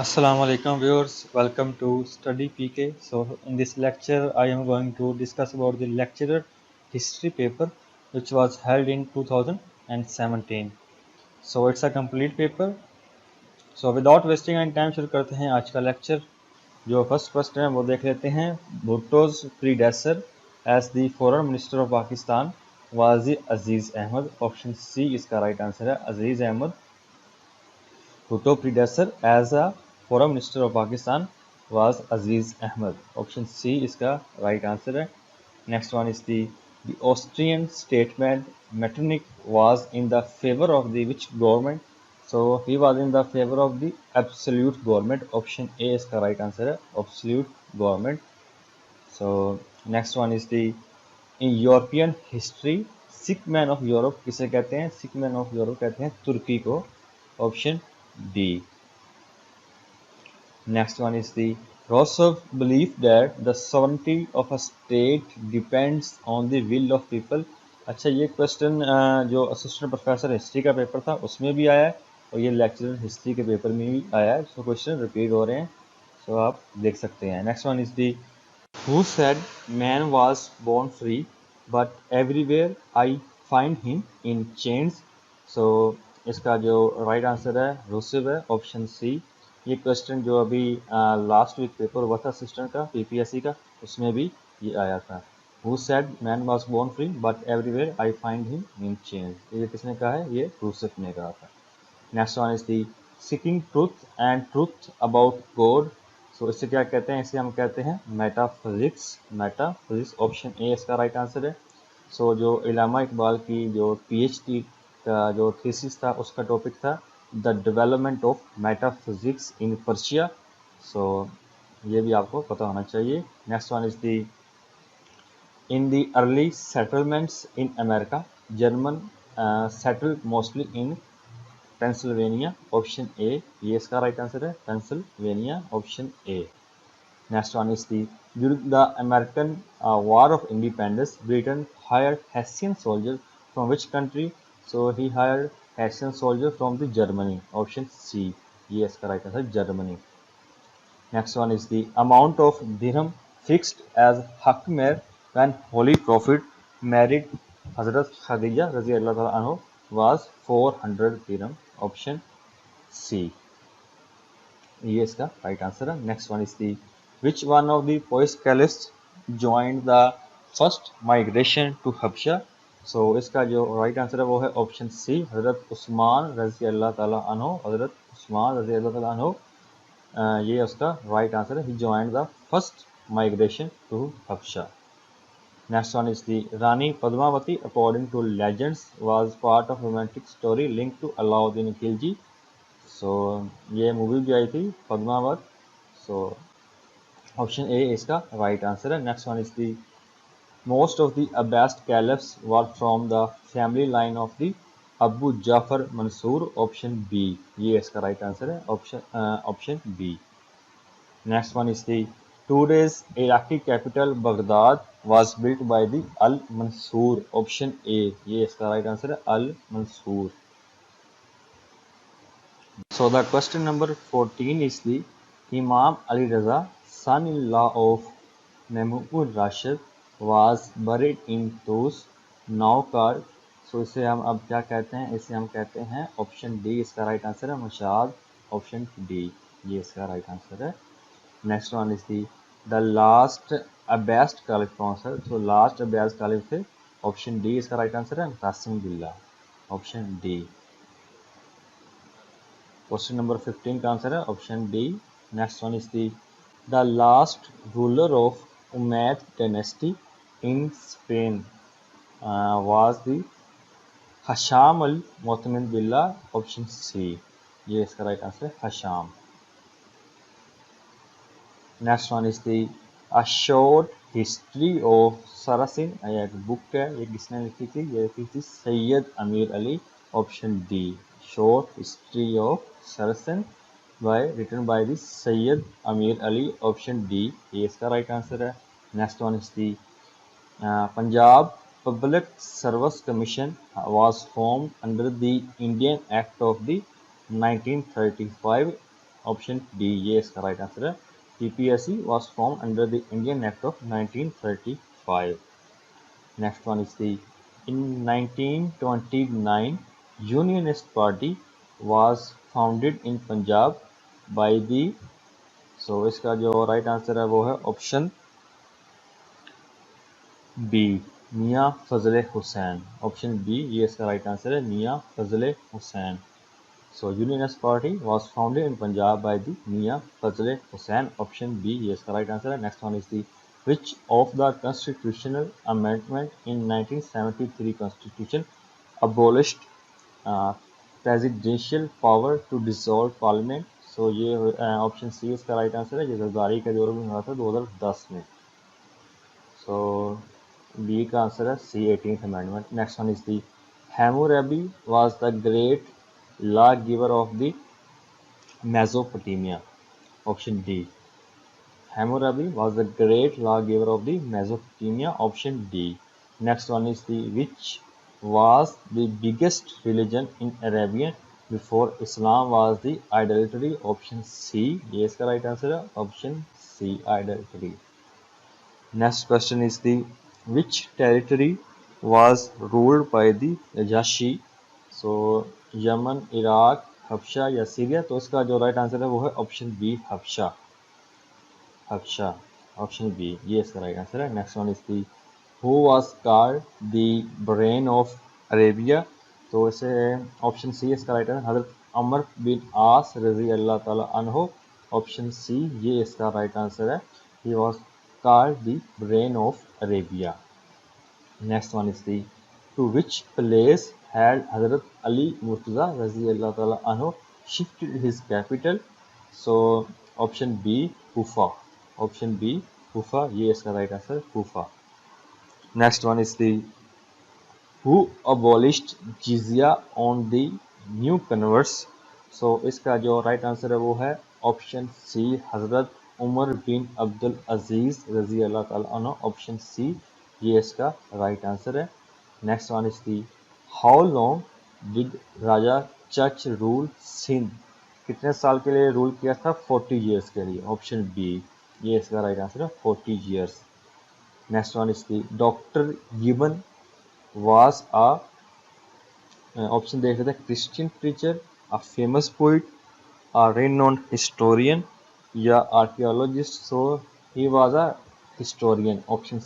Assalamu alaikum viewers, welcome to Study PK. So in this lecture I am going to discuss about the lecturer history paper which was held in 2017. So it's a complete paper. So without wasting any time शुरू करते हैं आज का lecture. जो first question है वो देख लेते हैं। Bhutto's predecessor as the foreign minister of Pakistan was Aziz Ahmed. Option C इसका राइट आंसर है, अजीज Ahmad. Bhutto predecessor as a foreign minister of Pakistan was Aziz Ahmed. Option C इसका right answer है। Next one is the Austrian statesman Metternich was in the favor of the which government? So he was in the favor of the absolute government. Option A इसका right answer है, absolute government. So next one is the in European history sick man of Europe किसे कहते हैं? Sick man of Europe कहते हैं तुर्की को। Option D. Next one is the Rousseau belief that the sovereignty of a state depends on the will of people. अच्छा, ये question जो assistant professor history का पेपर था उसमें भी आया है और ये लेक्चरर हिस्ट्री के पेपर में भी आया है। सो क्वेश्चन रिपीट हो रहे हैं, सो आप देख सकते हैं। Next one is the Who said man was born free but everywhere I find him in chains? So इसका जो राइट आंसर है रूसिव है, ऑप्शन सी। ये क्वेश्चन जो अभी लास्ट वीक पेपर हुआ था असिस्टेंट का पीपीएससी का, उसमें भी ये आया था। Who said man was born free but everywhere I find him in chains? ये किसने कहा है? ये रूसिव ने कहा था। Next one is the seeking truth and truth about God. So इसे क्या कहते हैं? इसे हम कहते हैं मेटाफिजिक्स। मेटाफिजिक्स ऑप्शन ए इसका राइट आंसर है। सो जो इलामा इकबाल की जो पीएचडी का जो थीसिस था उसका टॉपिक था the development of metaphysics in Persia. So ये भी आपको पता होना चाहिए। Next one is the in the early settlements in America German settled mostly in Pennsylvania. Option A ये इसका राइट आंसर है, Pennsylvania, option A. Next one is the during the American war of independence Britain hired Hessian soldier from which country? So he hired Hessian soldier from the Germany. Option C ये इसका right answer, Germany. Next one is the amount of dirham fixed as हकमेर when holy prophet married Hazrat Khadija रजी अल्लाह तआला अन्हा was 400 dirham. Option C ये इसका right answer है। Next one is the which one of the पोइस कैलिस्ट joined the first migration to Habsha? So इसका जो राइट आंसर है वो है ऑप्शन सी, हजरत उस्मान रजी अल्लाह तआला अन्हु। हजरत उस्मान रजी अल्लाह तआला अन्हु, ये उसका राइट आंसर है। He joined the first migration to Habsha. Next one is the Rani Padmavati, according to legends, was part of romantic story linked to Alauddin Khilji. So ये मूवी भी आई थी पद्मावत। सो ऑप्शन ए इसका right answer है। Next one is the most of the Abbasid caliphs were from the family line of the Abu Jafar Mansur. Option B ये इसका right answer है, option B. Next one is the today's Iraqi capital Baghdad was built by the Al Mansour. Option A ये इसका right answer है, Al Mansour. So the question number 14 is the Imam Ali Raza, son-in-law of Mamun Rashid, was buried in Tus, now called. So इसे हम अब क्या कहते हैं? इसे हम कहते हैं ऑप्शन डी इसका राइट आंसर है, मशाद। ऑप्शन डी ये इसका राइट आंसर है। Next one is the last Abbasid caliph कौन सा? तो लास्ट अब्बासिड कालिफ थे, ऑप्शन डी इसका राइट आंसर है, कासिम बिल्ला। Option D. क्वेश्चन नंबर 15 का आंसर है option D. Next one is the last ruler of Umayyad dynasty in Spain was the Hisham al Motamin Billah. Option C ये इसका right answer है, Hisham. Next one is a short history of Saracen. ये एक book है, ये किसने लिखी थी? ये लिखी थी Syed Ameer Ali. Option D short history of Saracen written by the Syed Ameer Ali. Option D ये इसका राइट आंसर है। Next one is the Punjab public service commission was formed under the Indian Act of the 1935 option D ये इसका राइट आंसर है। PPSC was formed under the Indian Act of 1935. Next one is the in 1929 Unionist Party was founded in Punjab by the इसका जो right answer है वो है option B मियाँ फजल Hussain. Option B ये इसका राइट आंसर है, मियाँ फजल Hussain. Unionist Party was founded in Punjab by the Mian Fazl Hussain. Option B ये इसका right answer है। Next one is the which of the constitutional amendment in 1973 Constitution abolished presidential power to dissolve parliament? ये option C इसका right answer है। ये जरदारी का दौर में हुआ था 2010 में। बी का आंसर है C 18th amendment. Next one is the Hammurabi was the great law giver of the Mesopotamia. Option D Hammurabi was the great lawgiver of the Mesopotamia. Option D. Next one is the which was the biggest religion in Arabia before Islam was the idolatry. Option C. ये इसका right answer है। Option C idolatry. Next question is the which territory was ruled by the Najashi? Yemen, Iraq, Habsha या Syria? इसका जो right answer है वो है option B Habsha. Option B ये इसका राइट आंसर है। Next one is the who was called the brain of Arabia? इसे ऑप्शन सी इसका राइट आंसर हजरत अमर बिन आस रजी अल्लाह ताला अन्हो। ऑप्शन सी ये इसका राइट आंसर है। He was called the brain of Arabia. Next one is the to which place had Hazrat Ali Murtaza रजी अल्लाह ताला अन्हो shifted his capital? Option B Kufa. Option B Kufa ये इसका right answer Kufa. Next one is the who abolished jizya on the new converts? इसका जो right answer है वो है ऑप्शन सी हजरत उमर बिन अब्दुल अजीज रजी अल्लाह ताला अन्हु। ऑप्शन सी ये इसका राइट आंसर है। Next one is the how long did Raja Chach rule Sindh? कितने साल के लिए रूल किया था? 40 ईयर्स के लिए। ऑप्शन बी ये इसका राइट आंसर है 40 years. Next one is the doctor Gibbon was option देख लेते हैं Christian preacher, a famous poet, a renowned historian या archaeologist? He was a historian. Option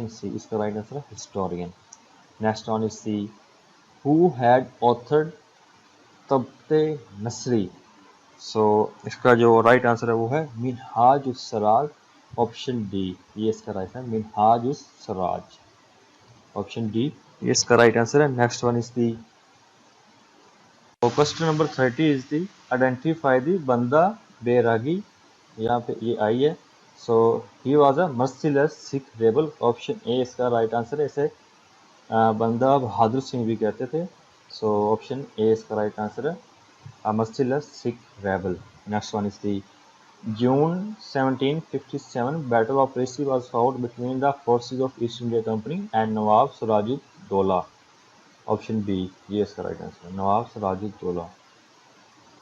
C इसका राइट आंसर है historian. Next one is the who had authored Tabaqat Nasiri? इसका जो right answer है वो है मिनहाज उस सराज। ऑप्शन डी ये इसका राइट है मिनहाज उस सराज। ऑप्शन डी ये इसका राइट आंसर है। Next one is the question number 30 is the identify the बंदा बैरागी। यहाँ पे ये आई है। He was a merciless Sikh rebel. Option A इसका राइट आंसर है। इसे बंदा बहादुर सिंह भी कहते थे। ऑप्शन ए इसका राइट आंसर है, a merciless Sikh rebel. Next one is the June 1757 Battle of Plassey was fought between the forces of East India Company and Nawab Sirajuddaulah. Option B ये इसका right answer है नवाब Siraj-ud-Daulah.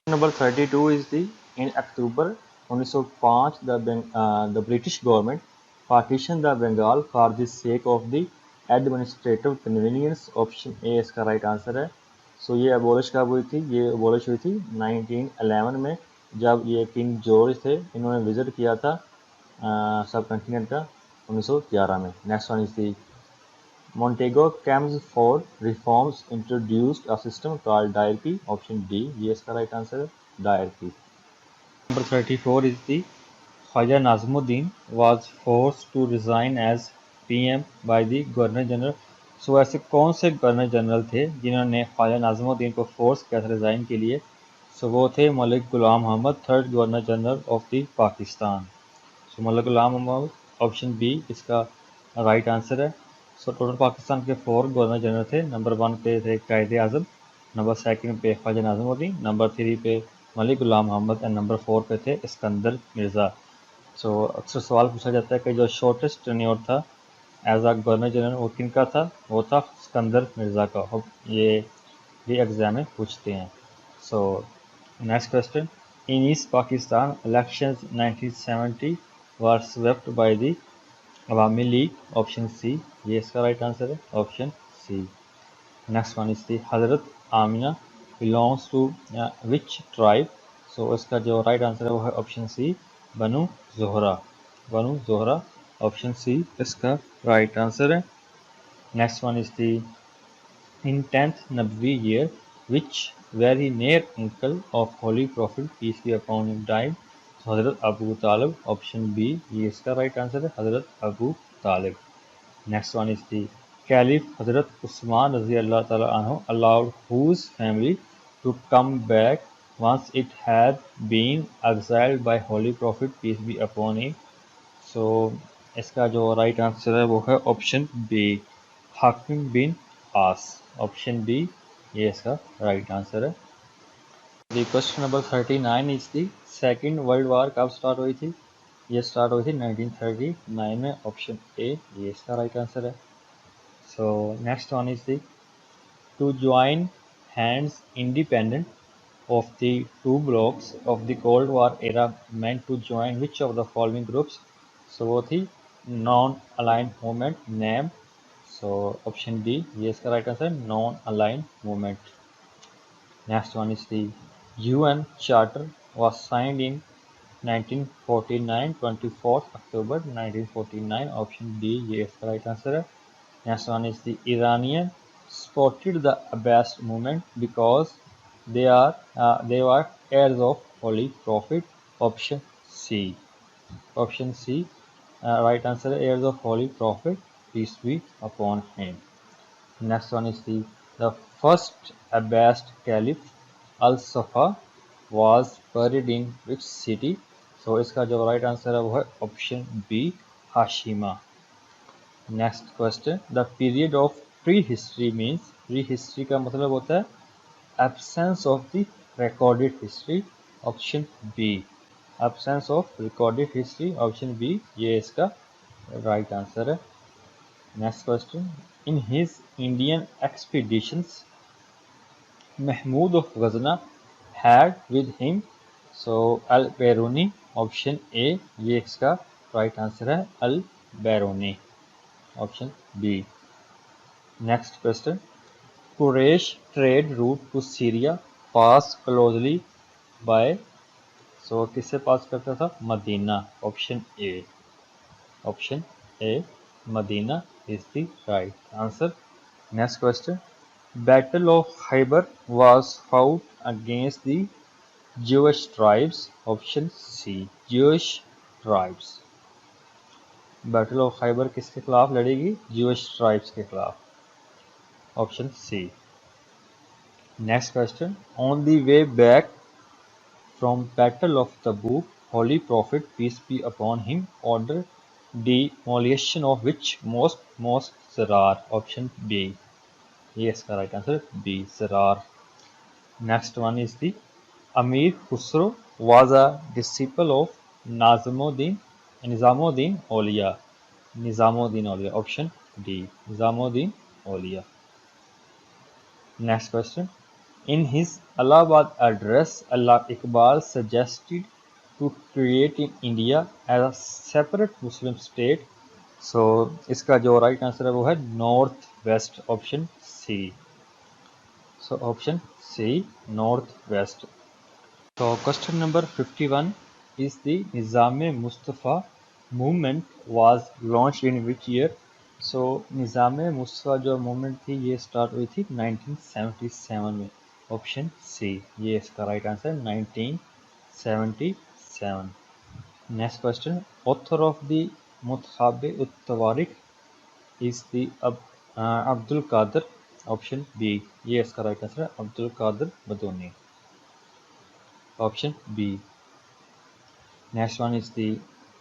Number 32 is the in October 1905 the British government partitioned the Bengal for the sake of the administrative convenience. Option A इसका right answer है। ये abolish कब हुई थी? ये अबोलिश हुई थी 1911 में, जब ये किंग जॉर्ज थे, इन्होंने विजिट किया था सब कॉन्टिनेंट का 1911 में। Next one is the Montagu Chelmsford reforms introduced a system called diarchy. Option D ये इसका राइट आंसर है diarchy. Number 34 is the Khwaja Nazimuddin was forced to resign as PM by the governor general. ऐसे कौन से governor general थे जिन्होंने ख्वाजा नाज़मुद्दीन को force किया था रिज़ाइन के लिए? वो थे Malik Ghulam Mohammad, third governor general of the Pakistan. Malik Ghulam Mohammad option B इसका राइट आंसर है। टोटल पाकिस्तान के 4 गवर्नर जनरल थे। नंबर 1 पे थे कायदे आज़म, नंबर 2 पे ख्वाजा नाज़मुद्दीन, नंबर 3 पे मलिक गुलाम मोहम्मद एंड नंबर 4 पे थे इस्कंदर मिर्ज़ा। अक्सर सवाल पूछा जाता है कि जो शॉर्टेस्ट टेन्योर था एज आ गवर्नर जनरल वो किनका था? वो था इस्कंदर मिर्ज़ा का। ये भी एग्जाम में पूछते हैं। Next question In East Pakistan, elections 1970 were swept by the Awami League. Option C. ये इसका right answer है. Option C. Next one is the Hazrat Amina belongs to which tribe? So इसका जो right answer है वो है option C. Banu Zohra. Banu Zohra. Option C इसका right answer है. Next one is the in 10th Nabwi year, which very near uncle of Holy Prophet peace be upon him died. So Hazrat Abu Talib. Option B. ये इसका right answer है. Hazrat Abu Talib. Next one is the Caliph Hazrat Usman Raziallahu Ta'ala anhu allowed whose family to come back once it had been exiled by Holy Prophet peace be upon him. So इसका जो right answer है वो है option B. हाकिम बिन आस. Option B ये इसका right answer है. The question number 39 is the Second World War कब start हुई थी? ये start हुई थी 1939 में. Option A ये इसका right answer है. So next one is the to join hands independent of the two blocks of the Cold War era meant to join which of the following groups? So वो थी non-aligned movement name. So option D ये इसका right answer है. Non-aligned movement. Next one is the UN Charter was signed in 1949 24th October 1949. Option D ये इसका right answer है. Next one is the Iranian supported the Abbas movement because they were heirs of Holy Prophet. Option C. Option C. Right answer heirs of Holy Prophet peace be upon him. Next one is the first Abbas Caliph Al-Safa was buried in which city? So इसका जो right answer है वो है option B. Hashima. Next question the period of pre history means pre history का मतलब होता है absence of the recorded history. Option B absence of recorded history. Option B ये इसका राइट आंसर है. Next question in his Indian expeditions Mahmud of Ghazna had with him. So Al Biruni. Option A ये इसका right answer है. अल बैरूनी. Option B. Next question. Quraysh trade route to Syria passed closely by. So किससे पास करता था? Medina. Option A. Option A. Medina is the right answer. Next question. Battle of Khyber was fought against the Jewish tribes. Option C. Jewish tribes. Battle of Khaybar किसके खिलाफ लड़ेगी? Jewish tribes के खिलाफ. Option C. Next question on the way back from battle of Tabuk holy prophet peace be upon him order demolition of which mosque Zirar. Option B ये इसका right answer B Zirar. Next one is the Amir Khusro was a disciple of Nizamuddin Auliya. Nizamuddin Auliya. Option D Nizamuddin Auliya. Next question in his Allahabad address Allama Iqbal suggested to create in India as a separate Muslim state. So इसका जो right answer है वो है north west. Option C. So option C north west. तो question number 51 is the Nizam-e-Mustafa movement was launched in which year? So Nizam-e-Mustafa जो movement थी ये start हुई थी 1977 में. ऑप्शन सी ये इसका right answer 1977. Next question author of the Muntakhab ut Tawarikh is the Abdul Qadir. Option B ये इसका राइट आंसर है Abdul Qadir Badayuni. Option B. Next one is the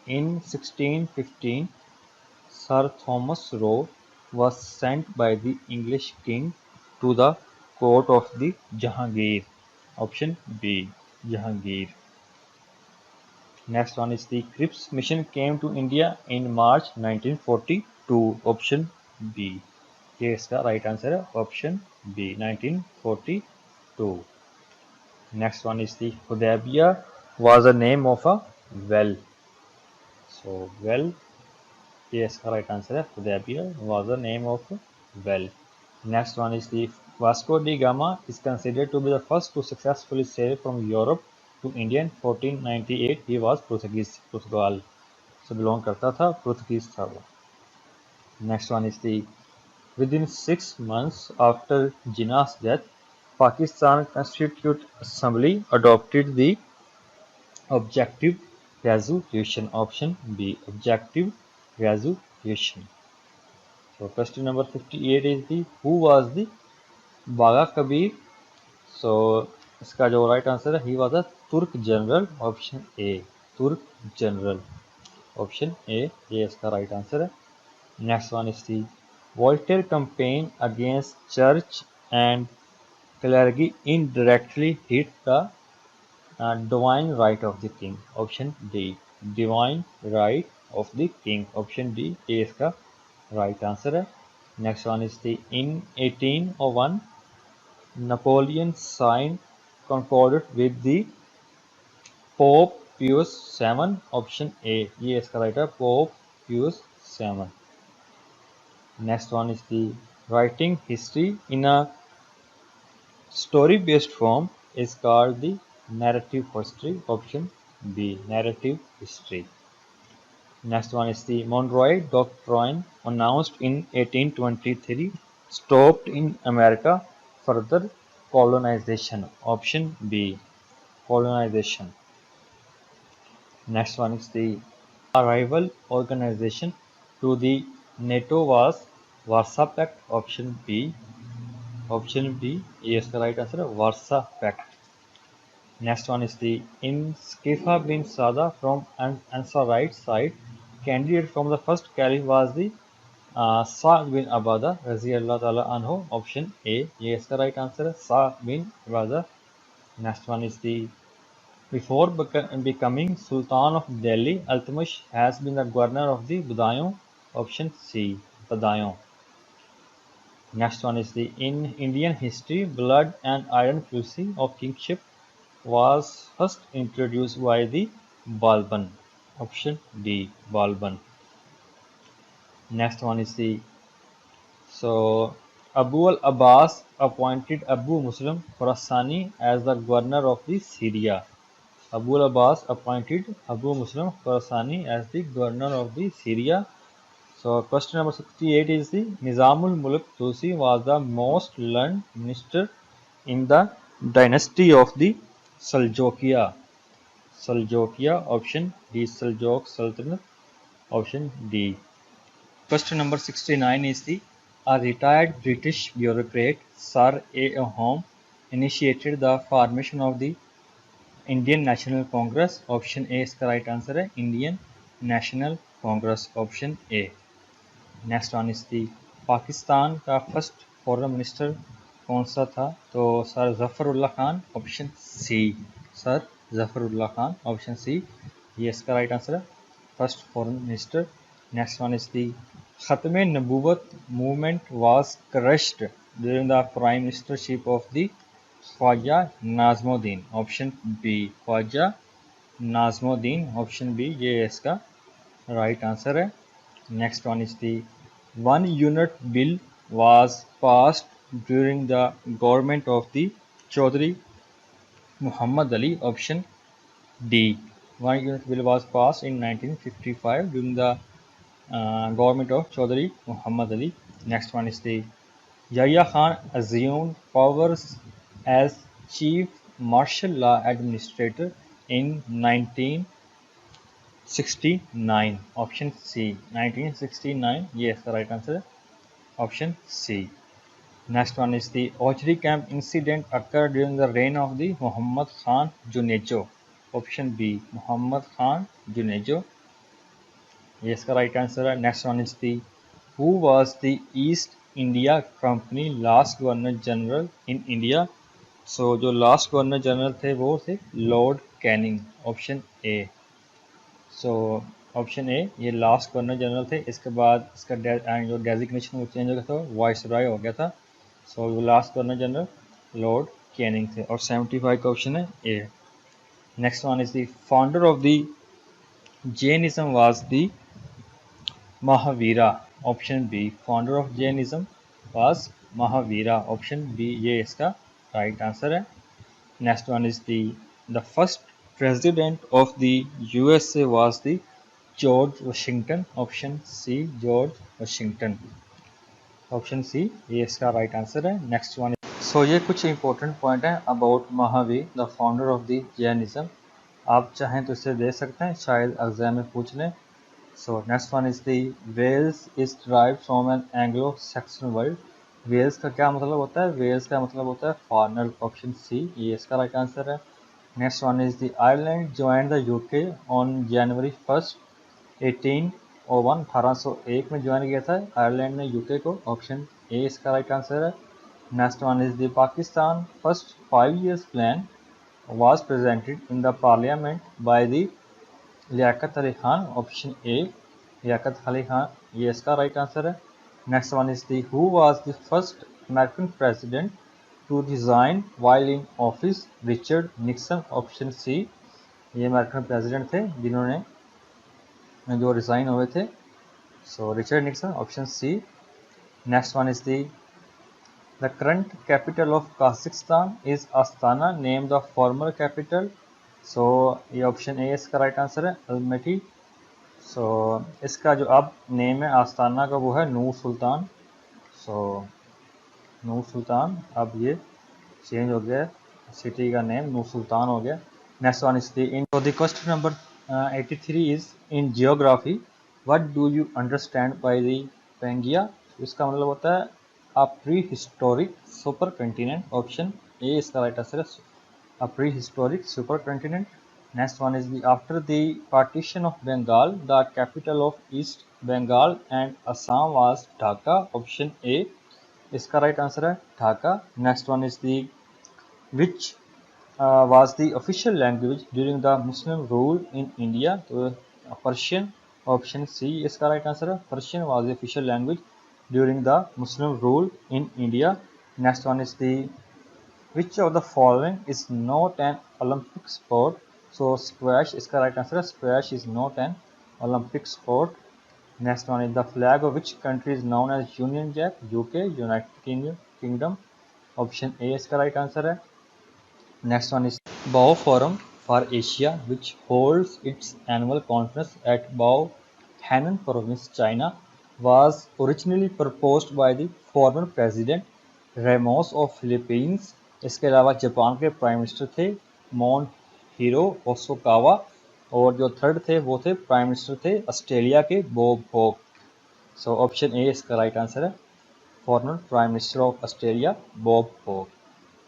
in 1615 Sir Thomas Roe was sent by the English king to the court of the Jahangir. Option B Jahangir. Next one is the Cripps mission came to India in March 1942. Option B ये इसका right answer है. Option B 1942. Next one is the Hudaybiyah was the name of a well. So well, ये इसका right answer है. Hudaybiyah was the name of a well. Next one is the Vasco da Gama is considered to be the first to successfully sail from Europe to India in 1498. He was Portuguese, पुर्तगाल से belong करता था, Portuguese था वो. Next one is the within 6 months after Jinnah's death, Pakistan Constituent Assembly adopted the objective resolution. Option B, objective resolution. So question number 58 is the who was the Baga Kabir? So इसका जो right answer है, he was a तुर्क general. Option A, तुर्क general. Option A, ये इसका right answer है. Next one is the Voltaire campaign against church and clergy indirectly hit the divine right of the king. Option D, divine right of the king. Option D, ये इसका right answer है. Next one is the in 1801 Napoleon signed concorded with the Pope Pius VII. Option A, ये इसका right है, Pope Pius VII. Next one is the writing history in a story-based form is called the narrative history. Option B, narrative history. Next one is the Monroe Doctrine announced in 1823 stopped in America further colonization. Option B, colonization. Next one is the rival organization to the NATO was Warsaw Pact. Option B. Option B, ये इसका right answer है, Warsaw Pact. Next one is the in Saqifah bin Saida from Ansarite side candidate from the first caliph was the Saad bin Ubadah रजी अल्लाह ताला अन्हु. Option A, ये इसका right answer है, Saad bin Ubadah. Next one is the before becoming Sultan of Delhi, Iltutmish has been the governor of the Badayon. Option C, Badayon. Next one is the in Indian history, blood and iron fusee of kingship was first introduced by the Balban. Option D, Balban. Next one is the Abu al-Abbas appointed Abu Muslim Khorasani as the governor of the Syria. Abu al-Abbas appointed Abu Muslim Khorasani as the governor of the Syria. So question number 68 is the Nizamul Mulk Tusi was the most learned minister in the dynasty of the Seljukia. Seljukia. Option D, Seljuk Sultanate. Option D. Question number 69 is the a retired British bureaucrat Sir A. Home initiated the formation of the Indian National Congress. Option A इसका right answer है, Indian National Congress. Option A. Next one is the Pakistan का first foreign minister कौन सा था? तो sir Zafrullah Khan. Option C, sir Zafrullah Khan. Option C, ये इसका right answer है, first foreign minister. Next one is the Khatm Nabuwwat movement was crushed during the prime ministership of the Khwaja Nazimuddin. Option B, Khwaja Nazimuddin. Option B, ये इसका right answer है. Next one is the one unit bill was passed during the government of the Chaudhry Muhammad Ali. Option D, one unit bill was passed in 1955 during the government of Chaudhry Muhammad Ali. Next one is the Yahya Khan assumed powers as chief martial law administrator in 1969. Option C, 1969. Yes, the right answer. Option C. Next one is the Ochri camp incident occurred during the reign of the Muhammad Khan Junejo. Option B, Muhammad Khan Junejo. Yes, the right answer. Next one is the who was the East India Company last Governor General in India. So जो last Governor General थे वो थे Lord Canning. Option A. So option A, ये last governor general थे. इसके बाद इसका जो डेजिग्नेशन वो चेंज हो गया था, वाइस रॉय हो गया था. सो वो last governor general lord Canning थे. और 75 का ऑप्शन है A. Next one is the founder of the Jainism was the Mahavira, option B. Founder of Jainism was Mahavira, option B, ये इसका राइट आंसर है। Next one is the first president of the USA was the George Washington, option C, George Washington, option C, ये इसका right answer है। Next one, so ये कुछ important point है about Mahavir the founder of the Jainism. आप चाहें तो इसे दे सकते हैं, शायद एग्जाम में पूछ लें। So next one is the Wales is derived from an Anglo Saxon word. Wales का क्या मतलब होता है? वेल्स का मतलब होता है फॉरनर, ऑप्शन सी, ये इसका राइट आंसर है। Next one is the Ireland join the UK on January 1 1801, 1801 में ज्वाइन किया था आयरलैंड ने यूके को, ऑप्शन ए इसका राइट आंसर है। Next one is the Pakistan first 5 years plan was presented in the parliament by the Liaquat Ali Khan, option A, Liaquat Ali Khan, ये इसका right answer है। Next one is the who was the first American president to resign while in office? Richard Nixon, option C, ये American president थे जिन्होंने जो resign हुए थे। So Richard Nixon, option C. Next one is the current capital of Kazakhstan is Astana, name the former capital. So ये option A इसका right answer है, अल्मेटी। सो इसका जो अब नेम है आस्ताना का वो है नूर सुल्तान। सो नूर सुल्तान, अब ये चेंज हो गया, सिटी का नेम नूर सुल्तान हो गया। Next one is the question number 83 is in geography what do you understand by the Pangaea? इसका मतलब होता है a pre historic super continent, option A इसका राइट आंसर है, a pre historic super continent. Next one is after the partition of Bengal, the capital of East Bengal and Assam was Dhaka, option A, इसका right answer है Dhaka. Next one is which was the official language during the Muslim rule in India? तो Persian, option C इसका right answer है, Persian was the official language during the Muslim rule in India. Next one is which of the following is not an Olympic sport? So squash इसका right answer है, squash is not an Olympic sport. Next one is the flag of which country is known as Union Jack? UK, United Kingdom, option A इसका right answer है। Next one is Bao Forum for Asia which holds its annual conference at Bao Henan province, China, was originally proposed by the former president Ramos of Philippines. इसके अलावा Japan के prime minister थे मोन hero ओसोकावा, और जो third थे वो थे प्राइम मिनिस्टर थे ऑस्ट्रेलिया के Bob Hawke. So option A इसका राइट आंसर है, former prime minister of Australia Bob Hawke.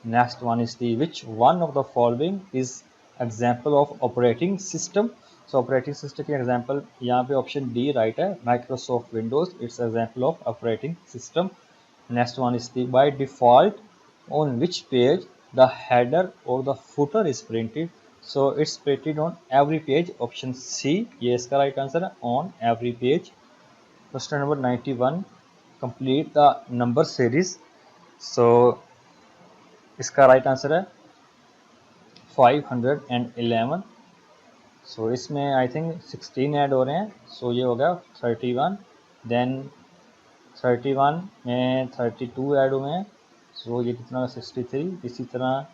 Next one is which one of the following is example of operating system? So operating system की example यहाँ पे option D right है, Microsoft Windows, it's example of operating system. Next one is by default on which page the header or the footer is printed? So it's printed on every page, option C, ये इसका right answer है, on every page। Question number 91, complete the number series। so इसका right answer है 511। सो इसमें I think 16 add हो रहे हैं, सो ये हो गया 31, देन 31 में 32 ऐड हुए हैं, सो ये कितना 63, इसी तरह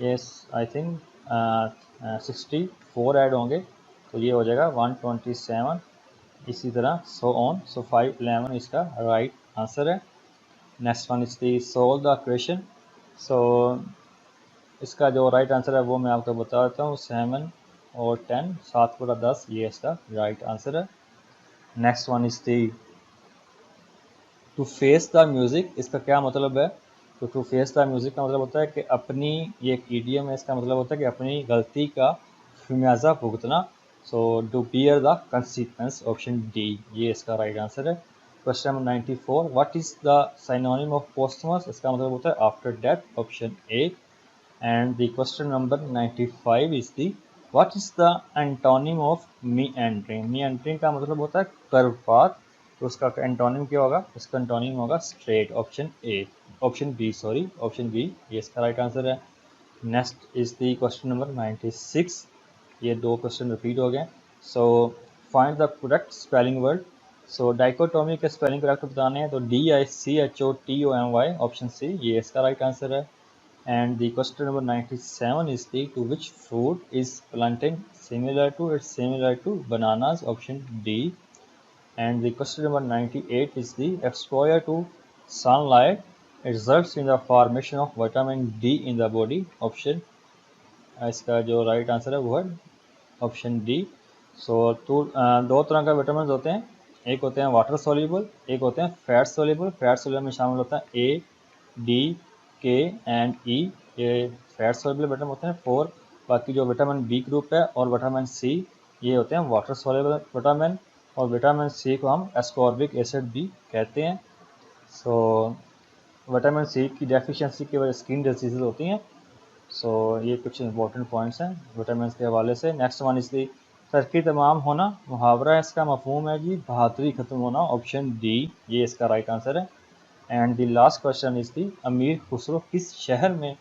ये आई थिंक 64 ऐड होंगे, तो ये हो जाएगा 127, इसी तरह सो ऑन। सो 511 इसका राइट आंसर है। Next one is the solve the question. So इसका जो राइट आंसर है वो मैं आपको बता देता हूँ, 7 और 10, 7 पूरा 10, ये इसका राइट आंसर है। Next one is the to face the music, इसका क्या मतलब है? तो टू फेस द म्यूज़िक का मतलब होता है कि अपनी, ये एक ईडियम है, इसका मतलब होता है कि अपनी गलती का खमियाजा भुगतना। So to bear the consequence, option D, ये इसका राइट आंसर है। Question number 94, what is the synonym of posthumous? इसका मतलब होता है after death, option A. And the question number 95 is the what is the antonym of meandering? Meandering का मतलब होता है कर्व पाथ, तो उसका एंटोनिम क्या होगा? इसका एंटोनिम होगा straight, option A, option B, sorry, option B, ये इसका राइट आंसर है। Next is the question number 96। ये दो क्वेश्चन रिपीट हो गए। So find the correct spelling word. So dichotomy के स्पेलिंग करेक्ट बताने हैं तो DICHOTOMY ऑप्शन सी ये इसका राइट आंसर है। And the question number 97 is the to which fruit is planted similar to bananas option D. And the question number 98 is the exposure to sunlight results in the formation of vitamin D in the body option। इसका जो right answer है वो है option D. सो दो तरह का vitamin होते हैं, एक होते हैं वाटर सोल्यूबल, एक होते हैं फैट सोल्यूबल। फैट सोल्यूबल में शामिल होता है ए, डी, के एंड ई, ये फैट सोल्यूबल विटामिन होते हैं 4। बाकी जो विटामिन बी ग्रुप है और विटामिन सी ये होते हैं वाटर सोल्यूबल विटामिन, और विटामिन सी को हम एस्कॉर्बिक एसिड भी कहते हैं। सो विटामिन सी की डेफिशिएंसी की वजह स्किन डिजीज़ होती हैं। सो ये कुछ इंपॉर्टेंट पॉइंट्स हैं विटामिन के हवाले से। नेक्स्ट वन इज दी तरक्की तमाम होना, मुहावरा इसका मफहूम है जी बहादुरी ख़त्म होना ऑप्शन डी, ये इसका राइट आंसर है। And the last question is the Amir Khusro किस शहर में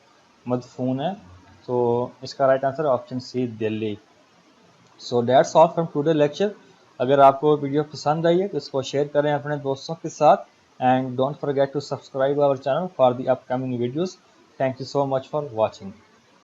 मदफून है, तो इसका राइट आंसर है option C Delhi. So that's all from today lecture. अगर आपको वीडियो पसंद आई है तो इसको शेयर करें अपने दोस्तों के साथ, and don't forget to subscribe our channel for the upcoming videos. Thank you so much for watching.